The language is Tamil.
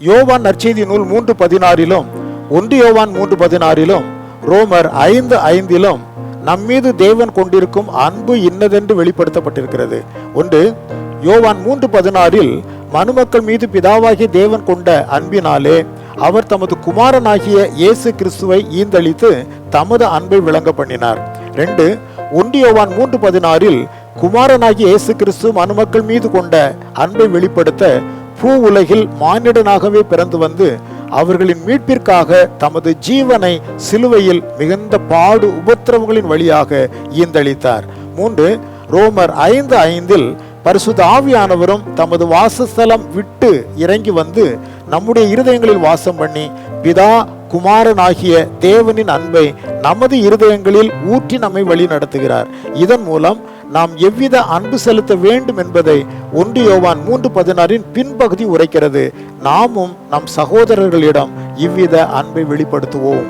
யோவான் நற்செய்தி நூல் 3:16 1 யோவான் 3:16 ரோமர் 5:5 நம்மீது தேவன் கொண்டிருக்கும் அன்பு இன்னதென்று வெளிப்படுத்தப்பட்டிருக்கிறது. ஒன்று யோவான் 3:16 மனுமக்கள் மீது பிதாவாகிய தேவன் கொண்ட அன்பினாலே அவர் தமது குமாரனாகிய இயேசு கிறிஸ்துவை ஈந்தளித்து தமது அன்பை விளங்க பண்ணினார். 2 1 யோவான் 3:16 குமாரனாகிய இயேசு கிறிஸ்து மனுமக்கள் மீது கொண்ட அன்பை வெளிப்படுத்த பூ உலகில் மானிடனாகவே பிறந்து வந்து அவர்களின் மீட்பிற்காக தமது ஜீவனை சிலுவையில் மிகுந்த பாடு உபத்திரவங்களின் வழியாக ஈந்தளித்தார். 3 ரோமர் 5:5 பரிசுத்த ஆவியானவரும் தமது வாசஸ்தலம் விட்டு இறங்கி வந்து நம்முடைய இருதயங்களில் வாசம் பண்ணி பிதா குமாரனாகிய தேவனின் அன்பை நமது இருதயங்களில் ஊற்றி நம்மை வழி நடத்துகிறார். இதன் மூலம் நாம் எவ்வித அன்பு செலுத்த வேண்டும் என்பதை 1 யோவான் 3:16 பின்பகுதி உரைக்கிறது. நாமும் நம் சகோதரர்களிடம் இவ்வித அன்பை வெளிப்படுத்துவோம்.